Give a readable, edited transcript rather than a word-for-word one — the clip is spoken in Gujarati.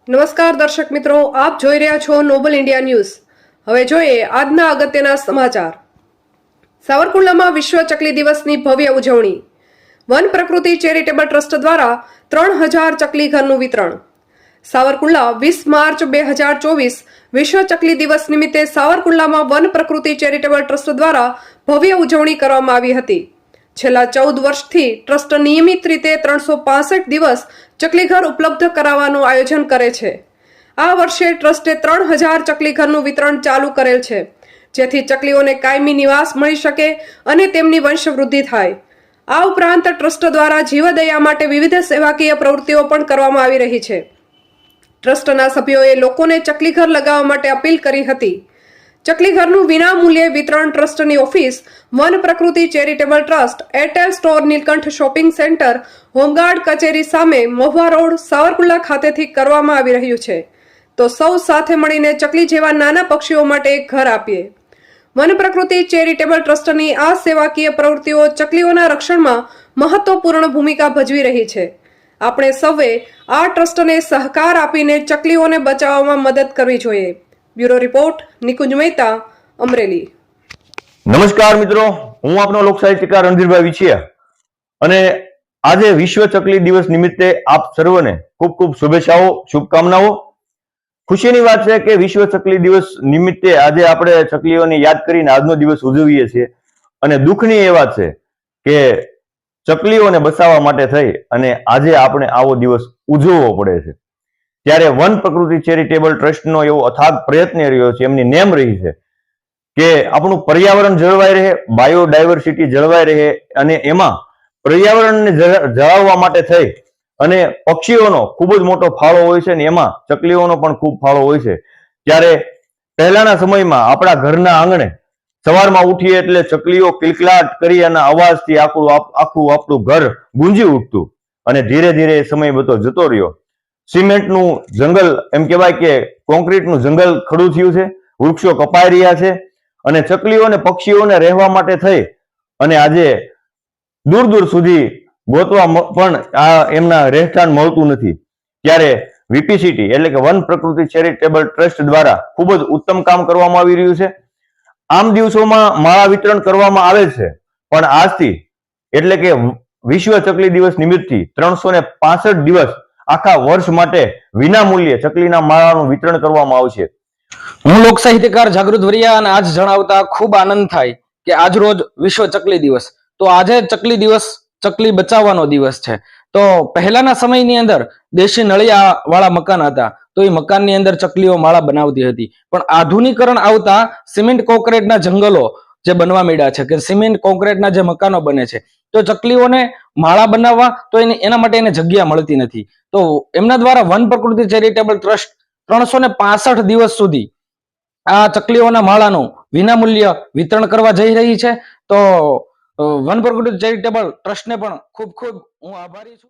નમસ્કાર દર્શક મિત્રો, આપ જોઈ રહ્યા છો નોબલ ઇન્ડિયા ન્યૂઝ। હવે જોઈએ આજના અગત્યના સમાચાર। સાવરકુંડલામાં વિશ્વ ચકલી દિવસની ભવ્ય ઉજવણી। વન પ્રકૃતિ ચેરિટેબલ ટ્રસ્ટ દ્વારા 3000 ચકલી ઘરનું વિતરણ। સાવરકુંડલા 20 માર્ચ 2024 વિશ્વ ચકલી દિવસ નિમિત્તે સાવરકુંડલામાં વન પ્રકૃતિ ચેરિટેબલ ટ્રસ્ટ દ્વારા ભવ્ય ઉજવણી કરવામાં આવી હતી। છેલ્લા 14 વર્ષથી ટ્રસ્ટ નિયમિત રીતે 365 દિવસ ચકલીઘર ઉપલબ્ધ કરાવવાનું આયોજન કરે છે। આ વર્ષે ટ્રસ્ટે 3000 ચકલીઘરનું વિતરણ ચાલુ કરેલ છે, જેથી ચકલીઓને કાયમી નિવાસ મળી શકે અને તેમની વંશવૃદ્ધિ થાય। આ ઉપરાંત ટ્રસ્ટ દ્વારા જીવદયા માટે વિવિધ સેવાકીય પ્રવૃત્તિઓ પણ કરવામાં આવી રહી છે। ટ્રસ્ટના સભ્યોએ લોકોને ચકલીઘર લગાવવા માટે અપીલ કરી હતી। ચકલીઘરનું વિનામૂલ્યે વિતરણ ટ્રસ્ટની office Van Prakruti charitable trust, Airtel store, Neelkanth shopping centre, home guard કચેરી સામે મહુવા રોડ, સાવરકુંડલા ખાતેથી કરવામાં આવી રહ્યું છે। તો સૌ સાથે મળીને ચકલી જેવા નાના પક્ષીઓ માટે એક ઘર આપીએ। વન પ્રકૃતિ ચેરિટેબલ ટ્રસ્ટની આ સેવાકીય પ્રવૃત્તિઓ ચકલીઓના રક્ષણમાં મહત્વપૂર્ણ ભૂમિકા ભજવી રહી છે। આપણે સૌએ આ ટ્રસ્ટને સહકાર આપીને ચકલીઓને બચાવવામાં મદદ કરવી જોઈએ। Bureau report, Nikunj Mehta, Amreli. નમસ્કાર મિત્રો, હું આપનો લોક સાહિત્યકાર રણધીરભાઈ વિછિયા અને આજે વિશ્વ ચકલી દિવસ નિમિત્તે આપ સર્વને ખૂબ ખૂબ શુભેચ્છાઓ, શુભકામનાઓ। ખુશીની વાત છે કે વિશ્વ ચકલી દિવસ નિમિત્તે આજે આપણે ચકલીઓને યાદ કરીને આજનો દિવસ ઉજવીએ છીએ અને દુઃખની એ વાત છે કે ચકલીઓને બચાવવા માટે થઈ અને આજે આપણે આવો દિવસ ઉજવવો પડે છે। ત્યારે વન પ્રકૃતિ ચેરિટેબલ ટ્રસ્ટનો એવો અથાગ પ્રયત્ન રહ્યો છે, એમની નેમ રહી છે કે આપણું પર્યાવરણ જળવાઈ રહે, બાયોડાયવર્સિટી જળવાઈ રહે અને એમાં પર્યાવરણને જાળવવા માટે થઈ અને પક્ષીઓનો ખૂબ જ મોટો ફાળો હોય છે ને એમાં ચકલીઓનો પણ ખૂબ ફાળો હોય છે। ત્યારે પહેલાના સમયમાં આપણા ઘરના આંગણે સવારમાં ઉઠીએ એટલે ચકલીઓ કિલકલાટ કરી અને અવાજથી આખું આપણું ઘર ગુંજી ઉઠતું અને ધીરે ધીરે સમય બધો જતો રહ્યો। સિમેન્ટનું જંગલ, એમ કહેવાય કે કોન્ક્રીટનું જંગલ ખડું થયું છે, વૃક્ષો કપાઈ રહ્યા છે અને ચકલીઓ અને પક્ષીઓને રહેવા માટે થઈ અને આજે દૂર દૂર સુધી ગોતવા પણ આ એમના રહેઠાણ મળતું નથી। ત્યારે વીપીસીટી એટલે કે વન પ્રકૃતિ ચેરિટેબલ ટ્રસ્ટ દ્વારા ખૂબ જ ઉત્તમ કામ કરવામાં આવી રહ્યું છે। આમ દિવસોમાં માળા વિતરણ કરવામાં આવે છે, પણ આજથી એટલે કે વિશ્વ ચકલી દિવસ નિમિત્તથી 365 દિવસ આખા વર્ષ માટે વિનામૂલ્યે ચકલીના માળાનું વિતરણ કરવામાં આવશે। હું લોક સાહિત્યકાર જાગૃત વરિયા અને આજ જણાવતા ખૂબ આનંદ થાય કે આજ રોજ વિશ્વ ચકલી દિવસ, તો આજે ચકલી દિવસ ચકલી બચાવવાનો દિવસ છે। તો પહેલાના સમયની અંદર દેશી નળિયા વાળા મકાન હતા, તો એ મકાનની અંદર ચકલીઓ માળા બનાવતી હતી, પણ આધુનિકરણ આવતા સિમેન્ટ કોન્ક્રીટના જંગલો જે બનવા માંડ્યા છે કે સિમેન્ટ કોન્ક્રીટના જે મકાનો બને છે, તો ચકલીઓને માળા બનાવવા તો એના માટે એને જગ્યા મળતી નથી। તો એમના દ્વારા વન પ્રકૃતિ ચેરિટેબલ ટ્રસ્ટ 365 દિવસ સુધી આ ચકલીઓના માળાનું વિનામૂલ્ય વિતરણ કરવા જઈ રહી છે। તો વન પ્રકૃતિ ચેરિટેબલ ટ્રસ્ટને પણ ખૂબ ખૂબ હું આભારી છું।